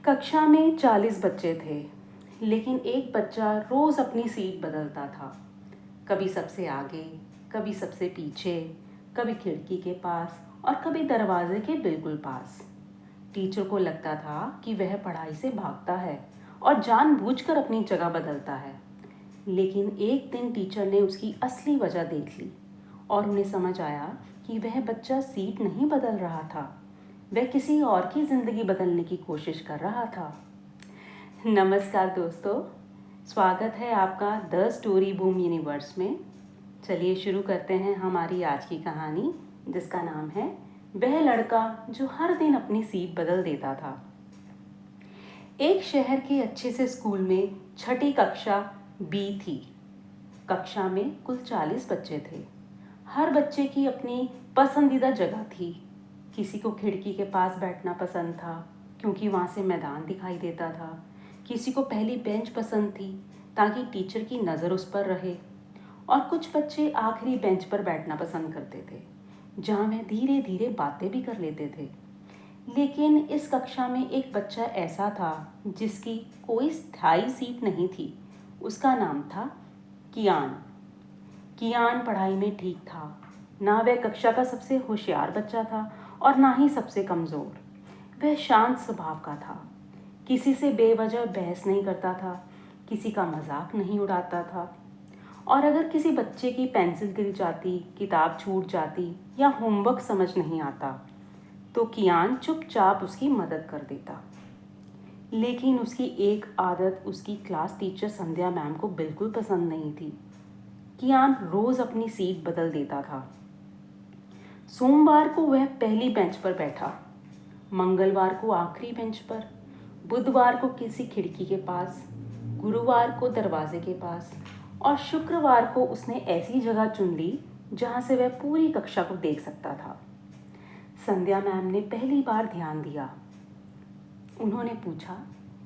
कक्षा में 40 बच्चे थे, लेकिन एक बच्चा रोज अपनी सीट बदलता था। कभी सबसे आगे, कभी सबसे पीछे, कभी खिड़की के पास और कभी दरवाजे के बिल्कुल पास। टीचर को लगता था कि वह पढ़ाई से भागता है और जानबूझकर अपनी जगह बदलता है। लेकिन एक दिन टीचर ने उसकी असली वजह देख ली और उन्हें समझ आया कि वह बच्चा सीट नहीं बदल रहा था, वह किसी और की ज़िंदगी बदलने की कोशिश कर रहा था। नमस्कार दोस्तों, स्वागत है आपका द स्टोरी बूम यूनिवर्स में। चलिए शुरू करते हैं हमारी आज की कहानी, जिसका नाम है वह लड़का जो हर दिन अपनी सीट बदल देता था। एक शहर के अच्छे से स्कूल में छठी कक्षा बी थी। कक्षा में कुल 40 बच्चे थे। हर बच्चे की अपनी पसंदीदा जगह थी। किसी को खिड़की के पास बैठना पसंद था क्योंकि वहाँ से मैदान दिखाई देता था। किसी को पहली बेंच पसंद थी ताकि टीचर की नज़र उस पर रहे, और कुछ बच्चे आखिरी बेंच पर बैठना पसंद करते थे, जहाँ वे धीरे धीरे बातें भी कर लेते थे। लेकिन इस कक्षा में एक बच्चा ऐसा था जिसकी कोई स्थायी सीट नहीं थी। उसका नाम था कियान। कियान पढ़ाई में ठीक था। ना वह कक्षा का सबसे होशियार बच्चा था और ना ही सबसे कमज़ोर। वह शांत स्वभाव का था। किसी से बेवजह बहस नहीं करता था, किसी का मजाक नहीं उड़ाता था, और अगर किसी बच्चे की पेंसिल गिर जाती, किताब छूट जाती या होमवर्क समझ नहीं आता तो कियान चुपचाप उसकी मदद कर देता। लेकिन उसकी एक आदत उसकी क्लास टीचर संध्या मैम को बिल्कुल पसंद नहीं थी। कियान रोज अपनी सीट बदल देता था। सोमवार को वह पहली बेंच पर बैठा, मंगलवार को आखिरी बेंच पर, बुधवार को किसी खिड़की के पास, गुरुवार को दरवाजे के पास, और शुक्रवार को उसने ऐसी जगह चुन ली जहां से वह पूरी कक्षा को देख सकता था। संध्या मैम ने पहली बार ध्यान दिया। उन्होंने पूछा,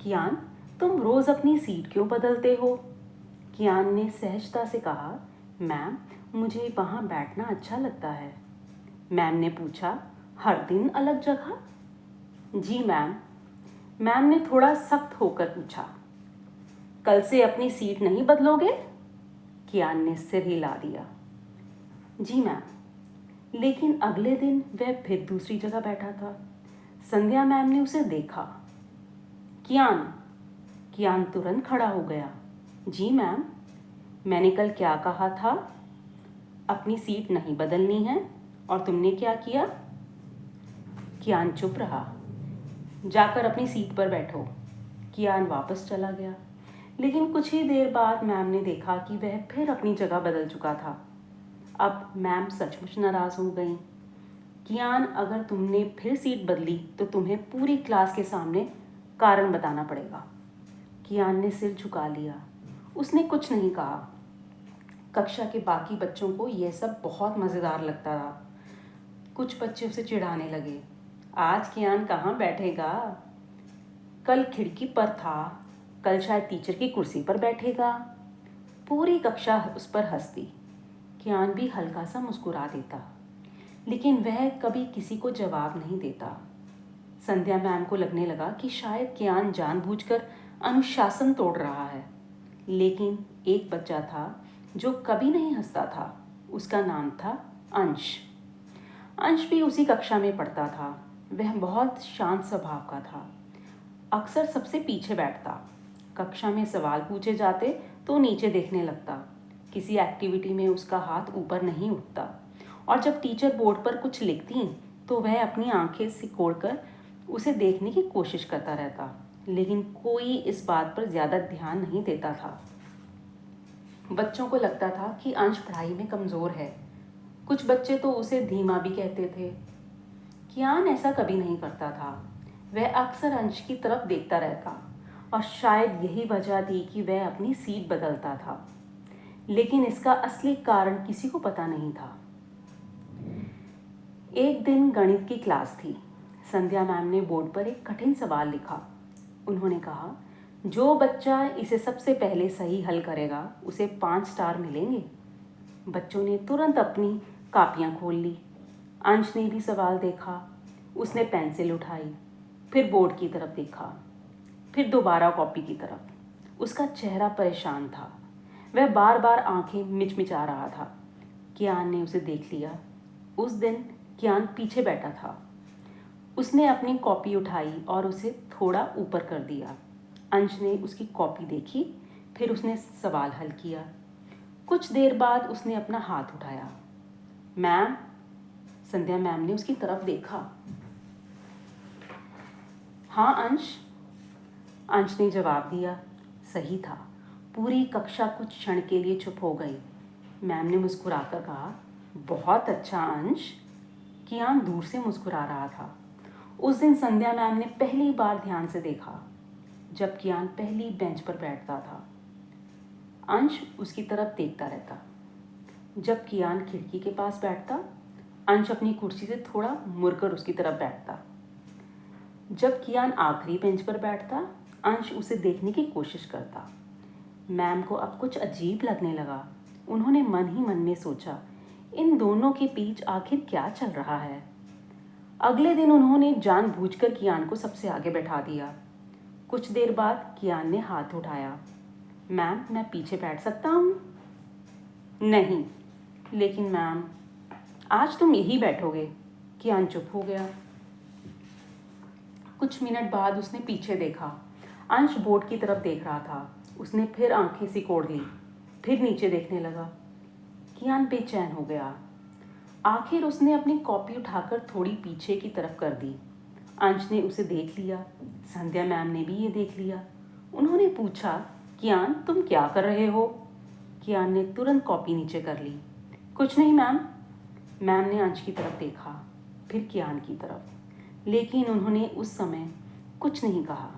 कियान, तुम रोज अपनी सीट क्यों बदलते हो? कियान ने सहजता से कहा, मैम, मुझे वहाँ बैठना अच्छा लगता है। मैम ने पूछा, हर दिन अलग जगह? जी मैम। मैम ने थोड़ा सख्त होकर पूछा, कल से अपनी सीट नहीं बदलोगे? कियान ने सिर हिला दिया। जी मैम। लेकिन अगले दिन वह फिर दूसरी जगह बैठा था। संध्या मैम ने उसे देखा। कियान। कियान तुरंत खड़ा हो गया। जी मैम, मैंने कल क्या कहा था? अपनी सीट नहीं बदलनी है, और तुमने क्या किया? कियान चुप रहा। जाकर अपनी सीट पर बैठो। कियान वापस चला गया। लेकिन कुछ ही देर बाद मैम ने देखा कि वह फिर अपनी जगह बदल चुका था। अब मैम सचमुच नाराज हो गई। कियान, अगर तुमने फिर सीट बदली तो तुम्हें पूरी क्लास के सामने कारण बताना पड़ेगा। कियान ने सिर झुका लिया। उसने कुछ नहीं कहा। कक्षा के बाकी बच्चों को यह सब बहुत मज़ेदार लगता रहा। कुछ बच्चे उसे चिढ़ाने लगे, आज कियान कहाँ बैठेगा? कल खिड़की पर था, कल शायद टीचर की कुर्सी पर बैठेगा। पूरी कक्षा उस पर हंसती। कियान भी हल्का सा मुस्कुरा देता, लेकिन वह कभी किसी को जवाब नहीं देता। संध्या मैम को लगने लगा कि शायद कियान जानबूझकर अनुशासन तोड़ रहा है। लेकिन एक बच्चा था जो कभी नहीं हंसता था। उसका नाम था अंश। अंश भी उसी कक्षा में पढ़ता था। वह बहुत शांत स्वभाव का था। अक्सर सबसे पीछे बैठता। कक्षा में सवाल पूछे जाते तो नीचे देखने लगता। किसी एक्टिविटी में उसका हाथ ऊपर नहीं उठता, और जब टीचर बोर्ड पर कुछ लिखती तो वह अपनी आंखें सिकोड़कर उसे देखने की कोशिश करता रहता। लेकिन कोई इस बात पर ज़्यादा ध्यान नहीं देता था। बच्चों को लगता था कि अंश पढ़ाई में कमज़ोर है। कुछ बच्चे तो उसे धीमा भी कहते थे। कियान ऐसा कभी नहीं करता था। वह अक्सर अंश की तरफ देखता रहता, और शायद यही वजह थी कि वह अपनी सीट बदलता था। लेकिन इसका असली कारण किसी को पता नहीं था। एक दिन गणित की क्लास थी। संध्या मैम ने बोर्ड पर एक कठिन सवाल लिखा। उन्होंने कहा, जो बच्चा इसे सबसे पहले सही हल करेगा उसे 5 स्टार मिलेंगे। बच्चों ने तुरंत अपनी कापियाँ खोल ली। अंश ने भी सवाल देखा। उसने पेंसिल उठाई, फिर बोर्ड की तरफ देखा। फिर दोबारा कॉपी की तरफ। उसका चेहरा परेशान था। वह बार बार आंखें मिचमिचा रहा था। कियान ने उसे देख लिया। उस दिन कियान पीछे बैठा था। उसने अपनी कॉपी उठाई और उसे थोड़ा ऊपर कर दिया। अंश ने उसकी कॉपी देखी, फिर उसने सवाल हल किया। कुछ देर बाद उसने अपना हाथ उठाया। मैम, संध्या मैम ने उसकी तरफ देखा। हाँ अंश, अंश ने जवाब दिया। सही था। पूरी कक्षा कुछ क्षण के लिए चुप हो गई। मैम ने मुस्कुराकर कहा, बहुत अच्छा अंश। कियान दूर से मुस्कुरा रहा था। उस दिन संध्या मैम ने पहली बार ध्यान से देखा जब कियान पहली बेंच पर बैठता था। अंश उसकी तरफ देखता रहता। जब कियान खिड़की के पास बैठता, अंश अपनी कुर्सी से थोड़ा मुड़कर उसकी तरफ बैठता। जब कियान आखिरी बेंच पर बैठता, अंश उसे देखने की कोशिश करता। मैम को अब कुछ अजीब लगने लगा। उन्होंने मन ही मन में सोचा, इन दोनों के बीच आखिर क्या चल रहा है। अगले दिन उन्होंने जानबूझकर कियान को सबसे आगे बैठा दिया। कुछ देर बाद कियान ने हाथ उठाया। मैम, मैं पीछे बैठ सकता हूँ? नहीं, लेकिन मैम, आज तुम यही बैठोगे। कियान चुप हो गया। कुछ मिनट बाद उसने पीछे देखा। अंश बोर्ड की तरफ देख रहा था। उसने फिर आंखें सिकोड़ ली, फिर नीचे देखने लगा। कियान बेचैन हो गया। आखिर उसने अपनी कॉपी उठाकर थोड़ी पीछे की तरफ कर दी। अंश ने उसे देख लिया। संध्या मैम ने भी ये देख लिया। उन्होंने पूछा, कियान तुम क्या कर रहे हो? कियान ने तुरंत कॉपी नीचे कर ली। कुछ नहीं मैम। मैम ने अंश की तरफ देखा, फिर कियान की तरफ, लेकिन उन्होंने उस समय कुछ नहीं कहा।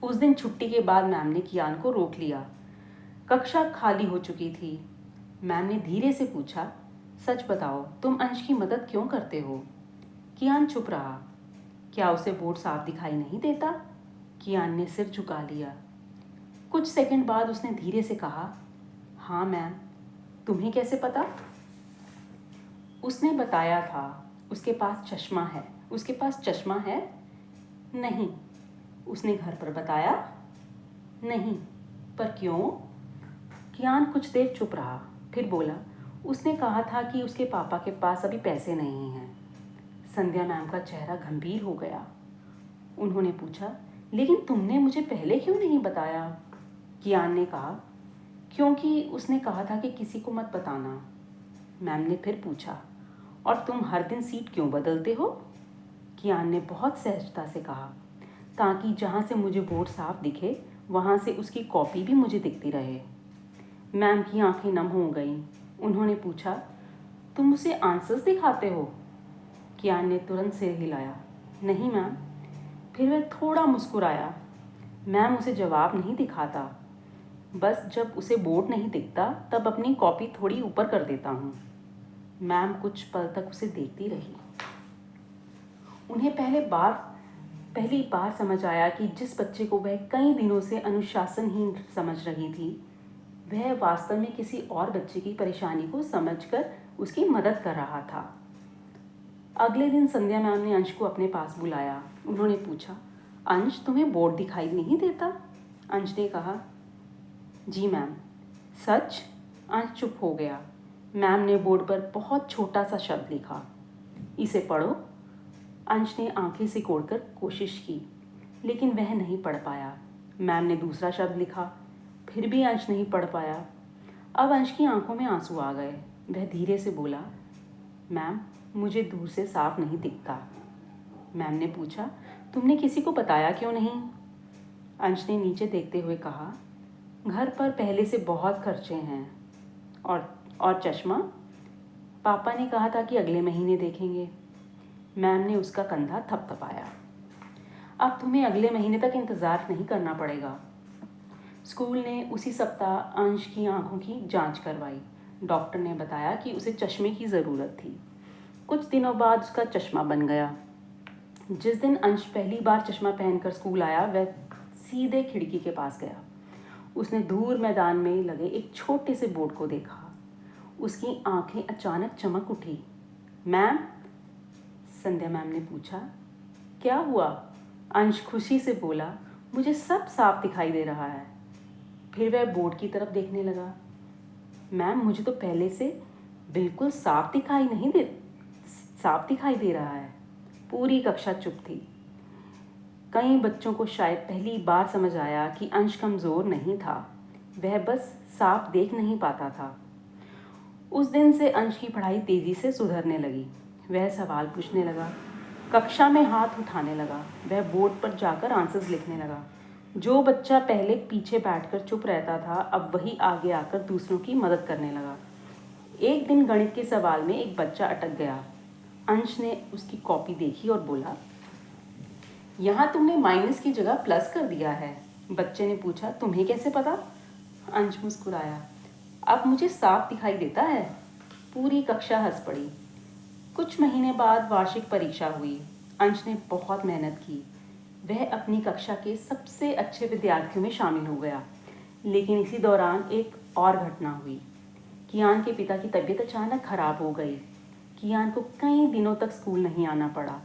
उस दिन छुट्टी के बाद मैम ने कियान को रोक लिया। कक्षा खाली हो चुकी थी। मैम ने धीरे से पूछा, सच बताओ, तुम अंश की मदद क्यों करते हो? कियान चुप रहा। क्या उसे बोर्ड साफ दिखाई नहीं देता? कियान ने सिर झुका लिया। कुछ सेकंड बाद उसने धीरे से कहा, हाँ मैम। तुम्हें कैसे पता? उसने बताया था। उसके पास चश्मा है। उसके पास चश्मा है? नहीं। उसने घर पर बताया? नहीं। पर क्यों? कियान कुछ देर चुप रहा, फिर बोला, उसने कहा था कि उसके पापा के पास अभी पैसे नहीं हैं। संध्या मैम का चेहरा गंभीर हो गया। उन्होंने पूछा, लेकिन तुमने मुझे पहले क्यों नहीं बताया? कियान ने कहा, क्योंकि उसने कहा था कि किसी को मत बताना। मैम ने फिर पूछा, और तुम हर दिन सीट क्यों बदलते हो? कियान ने बहुत सहजता से कहा, ताकि जहाँ से मुझे बोर्ड साफ दिखे वहाँ से उसकी कॉपी भी मुझे दिखती रहे। मैम की आंखें नम हो गईं। उन्होंने पूछा, तुम उसे आंसर्स दिखाते हो? कियान ने तुरंत सिर हिलाया, नहीं मैम। फिर वह थोड़ा मुस्कुराया। मैम उसे जवाब नहीं दिखाता, बस जब उसे बोर्ड नहीं दिखता तब अपनी कॉपी थोड़ी ऊपर कर देता हूँ। मैम कुछ पल तक उसे देखती रही। उन्हें पहली बार समझ आया कि जिस बच्चे को वह कई दिनों से अनुशासनहीन समझ रही थी, वह वास्तव में किसी और बच्चे की परेशानी को समझकर उसकी मदद कर रहा था। अगले दिन संध्या मैम ने अंश को अपने पास बुलाया। उन्होंने पूछा, अंश, तुम्हें बोर्ड दिखाई नहीं देता? अंश ने कहा, जी मैम। सच? अंश चुप हो गया। मैम ने बोर्ड पर बहुत छोटा सा शब्द लिखा, इसे पढ़ो। अंश ने आंखें सिकोड़कर कोशिश की, लेकिन वह नहीं पढ़ पाया। मैम ने दूसरा शब्द लिखा, फिर भी अंश नहीं पढ़ पाया। अब अंश की आंखों में आंसू आ गए। वह धीरे से बोला, मैम, मुझे दूर से साफ नहीं दिखता। मैम ने पूछा, तुमने किसी को बताया क्यों नहीं? अंश ने नीचे देखते हुए कहा, घर पर पहले से बहुत खर्चे हैं। और चश्मा? पापा ने कहा था कि अगले महीने देखेंगे। मैम ने उसका कंधा थपथपाया। अब तुम्हें अगले महीने तक इंतज़ार नहीं करना पड़ेगा। स्कूल ने उसी सप्ताह अंश की आंखों की जांच करवाई। डॉक्टर ने बताया कि उसे चश्मे की ज़रूरत थी। कुछ दिनों बाद उसका चश्मा बन गया। जिस दिन अंश पहली बार चश्मा पहनकर स्कूल आया, वह सीधे खिड़की के पास गया। उसने दूर मैदान में लगे एक छोटे से बोर्ड को देखा। उसकी आंखें अचानक चमक उठी। मैम? संध्या मैम ने पूछा, क्या हुआ? अंश खुशी से बोला, मुझे सब साफ दिखाई दे रहा है। फिर वह बोर्ड की तरफ देखने लगा। मैम, मुझे तो पहले से बिल्कुल साफ दिखाई दे रहा है। पूरी कक्षा चुप थी। कई बच्चों को शायद पहली बार समझ आया कि अंश कमज़ोर नहीं था, वह बस साफ देख नहीं पाता था। उस दिन से अंश की पढ़ाई तेज़ी से सुधरने लगी। वह सवाल पूछने लगा, कक्षा में हाथ उठाने लगा, वह बोर्ड पर जाकर आंसर्स लिखने लगा। जो बच्चा पहले पीछे बैठकर चुप रहता था, अब वही आगे आकर दूसरों की मदद करने लगा। एक दिन गणित के सवाल में एक बच्चा अटक गया। अंश ने उसकी कॉपी देखी और बोला, यहाँ तुमने माइनस की जगह प्लस कर दिया है। बच्चे ने पूछा, तुम्हें कैसे पता? अंश मुस्कुराया, अब मुझे साफ दिखाई देता है। पूरी कक्षा हंस पड़ी। कुछ महीने बाद वार्षिक परीक्षा हुई। अंश ने बहुत मेहनत की। वह अपनी कक्षा के सबसे अच्छे विद्यार्थियों में शामिल हो गया। लेकिन इसी दौरान एक और घटना हुई। कियान के पिता की तबीयत अचानक खराब हो गई। कियान को कई दिनों तक स्कूल नहीं आना पड़ा।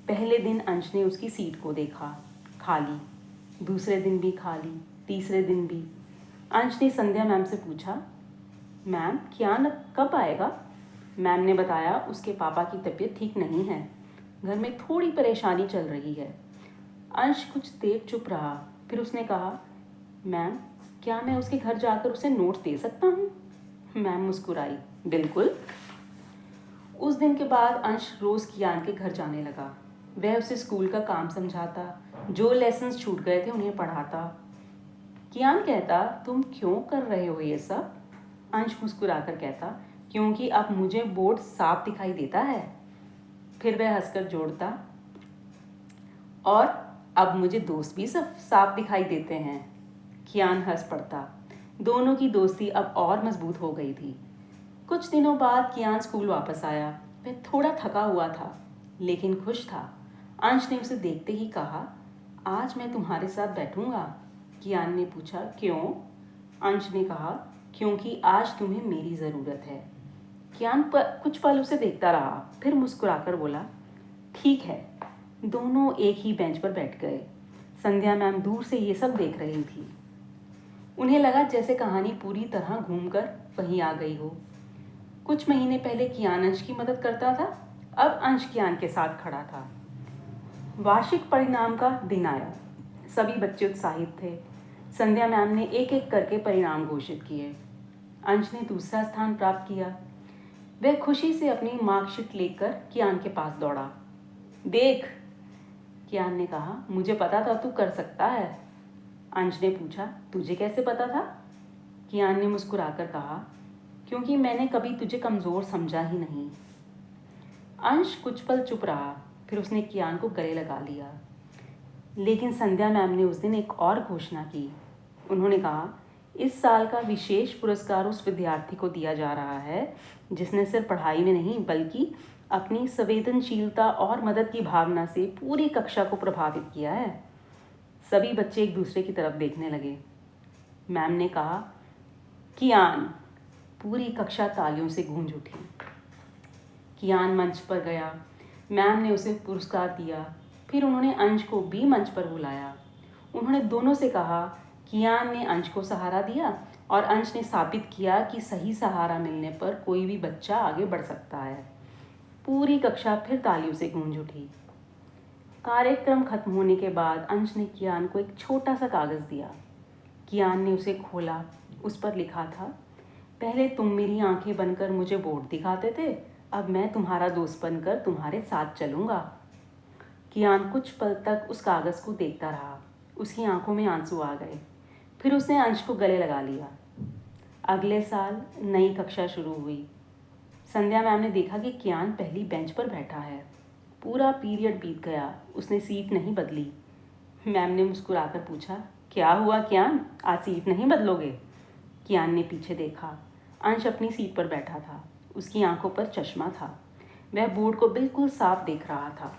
पहले दिन अंश ने उसकी सीट को देखा, खाली। दूसरे दिन भी खाली, तीसरे दिन भी। अंश ने संध्या मैम से पूछा, मैम, कियान कब आएगा? मैम ने बताया, उसके पापा की तबीयत ठीक नहीं है, घर में थोड़ी परेशानी चल रही है। अंश कुछ देर चुप रहा, फिर उसने कहा, मैम, क्या मैं उसके घर जाकर उसे नोट्स दे सकता हूँ? मैम मुस्कुराई, बिल्कुल। उस दिन के बाद अंश रोज़ कियान के घर जाने लगा। वह उसे स्कूल का काम समझाता, जो लेसन्स छूट गए थे उन्हें पढ़ाता। कियान कहता, तुम क्यों कर रहे हो ये सब? अंश मुस्कुराकर कहता, क्योंकि अब मुझे बोर्ड साफ दिखाई देता है। फिर वह हंसकर जोड़ता, और अब मुझे दोस्त भी सब साफ दिखाई देते हैं। कियान हंस पड़ता। दोनों की दोस्ती अब और मजबूत हो गई थी। कुछ दिनों बाद कियान स्कूल वापस आया। वह थोड़ा थका हुआ था, लेकिन खुश था। अंश ने उसे देखते ही कहा, आज मैं तुम्हारे साथ बैठूंगा। कियान ने पूछा, क्यों? अंश ने कहा, क्योंकि आज तुम्हें मेरी ज़रूरत है। कियान कुछ पल उसे देखता रहा, फिर मुस्कुराकर बोला, ठीक है। दोनों एक ही बेंच पर बैठ गए। संध्या मैम दूर से ये सब देख रही थी। उन्हें लगा जैसे कहानी पूरी तरह घूमकर वहीं आ गई हो। कुछ महीने पहले कियान अंश की मदद करता था, अब अंश कियान के साथ खड़ा था। वार्षिक परिणाम का दिन आया। सभी बच्चे उत्साहित थे। संध्या मैम ने एक एक करके परिणाम घोषित किए। अंश ने दूसरा स्थान प्राप्त किया। वह खुशी से अपनी मार्कशीट लेकर कियान के पास दौड़ा। देख, कियान ने कहा, मुझे पता था तू कर सकता है। अंश ने पूछा, तुझे कैसे पता था? कियान ने मुस्कुराकर कहा, क्योंकि मैंने कभी तुझे कमज़ोर समझा ही नहीं। अंश कुछ पल चुप रहा, फिर उसने कियान को गले लगा लिया। लेकिन संध्या मैम ने उस दिन एक और घोषणा की। उन्होंने कहा, इस साल का विशेष पुरस्कार उस विद्यार्थी को दिया जा रहा है जिसने सिर्फ पढ़ाई में नहीं बल्कि अपनी संवेदनशीलता और मदद की भावना से पूरी कक्षा को प्रभावित किया है। सभी बच्चे एक दूसरे की तरफ देखने लगे। मैम ने कहा, कियान। पूरी कक्षा तालियों से गूंज उठी। कियान मंच पर गया। मैम ने उसे पुरस्कार दिया। फिर उन्होंने अंश को भी मंच पर बुलाया। उन्होंने दोनों से कहा, कियान ने अंश को सहारा दिया और अंश ने साबित किया कि सही सहारा मिलने पर कोई भी बच्चा आगे बढ़ सकता है। पूरी कक्षा फिर तालियों से गूंज उठी। कार्यक्रम खत्म होने के बाद अंश ने कियान को एक छोटा सा कागज़ दिया। कियान ने उसे खोला। उस पर लिखा था, पहले तुम मेरी आंखें बनकर मुझे बोर्ड दिखाते थे, अब मैं तुम्हारा दोस्त बनकर तुम्हारे साथ चलूँगा। कियान कुछ पल तक उस कागज़ को देखता रहा। उसकी आंखों में आंसू आ गए। फिर उसने अंश को गले लगा लिया। अगले साल नई कक्षा शुरू हुई। संध्या मैम ने देखा कि कियान पहली बेंच पर बैठा है। पूरा पीरियड बीत गया, उसने सीट नहीं बदली। मैम ने मुस्कुराकर पूछा, क्या हुआ कियान, आज सीट नहीं बदलोगे? कियान ने पीछे देखा। अंश अपनी सीट पर बैठा था। उसकी आंखों पर चश्मा था। वह बोर्ड को बिल्कुल साफ देख रहा था।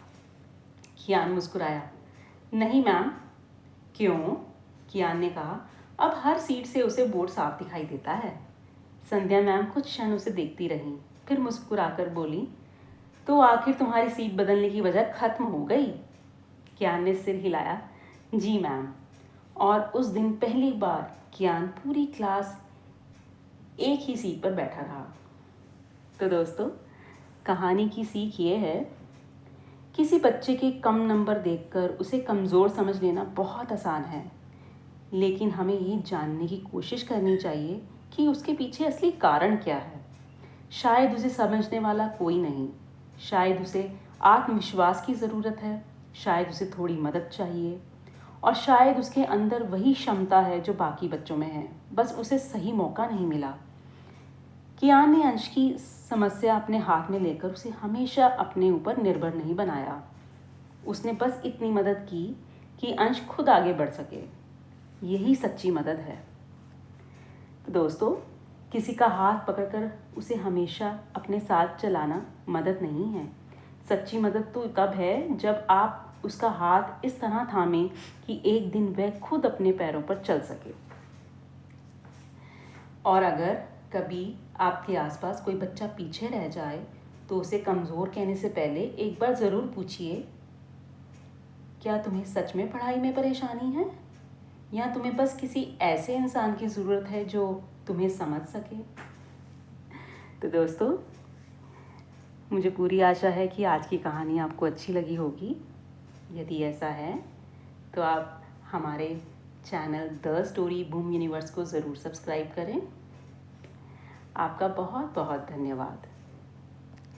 कियान मुस्कुराया, नहीं मैम। क्यों? कियान ने कहा, अब हर सीट से उसे बोर्ड साफ दिखाई देता है। संध्या मैम कुछ क्षण उसे देखती रहीं, फिर मुस्कुराकर बोली, तो आखिर तुम्हारी सीट बदलने की वजह खत्म हो गई? कियान ने सिर हिलाया, जी मैम। और उस दिन पहली बार कियान पूरी क्लास एक ही सीट पर बैठा रहा। तो दोस्तों, कहानी की सीख ये है, किसी बच्चे के कम नंबर देखकर उसे कमज़ोर समझ लेना बहुत आसान है, लेकिन हमें ये जानने की कोशिश करनी चाहिए कि उसके पीछे असली कारण क्या है। शायद उसे समझने वाला कोई नहीं, शायद उसे आत्मविश्वास की ज़रूरत है, शायद उसे थोड़ी मदद चाहिए, और शायद उसके अंदर वही क्षमता है जो बाकी बच्चों में है, बस उसे सही मौका नहीं मिला। कियान ने अंश की समस्या अपने हाथ में लेकर उसे हमेशा अपने ऊपर निर्भर नहीं बनाया। उसने बस इतनी मदद की कि अंश खुद आगे बढ़ सके। यही सच्ची मदद है। तो दोस्तों, किसी का हाथ पकड़कर उसे हमेशा अपने साथ चलाना मदद नहीं है। सच्ची मदद तो तब है जब आप उसका हाथ इस तरह थामें कि एक दिन वह खुद अपने पैरों पर चल सके। और अगर कभी आपके आसपास कोई बच्चा पीछे रह जाए तो उसे कमज़ोर कहने से पहले एक बार ज़रूर पूछिए, क्या तुम्हें सच में पढ़ाई में परेशानी है, या तुम्हें बस किसी ऐसे इंसान की ज़रूरत है जो तुम्हें समझ सके। तो दोस्तों, मुझे पूरी आशा है कि आज की कहानी आपको अच्छी लगी होगी। यदि ऐसा है तो आप हमारे channel the story boom universe को ज़रूर सब्सक्राइब करें। आपका बहुत बहुत धन्यवाद।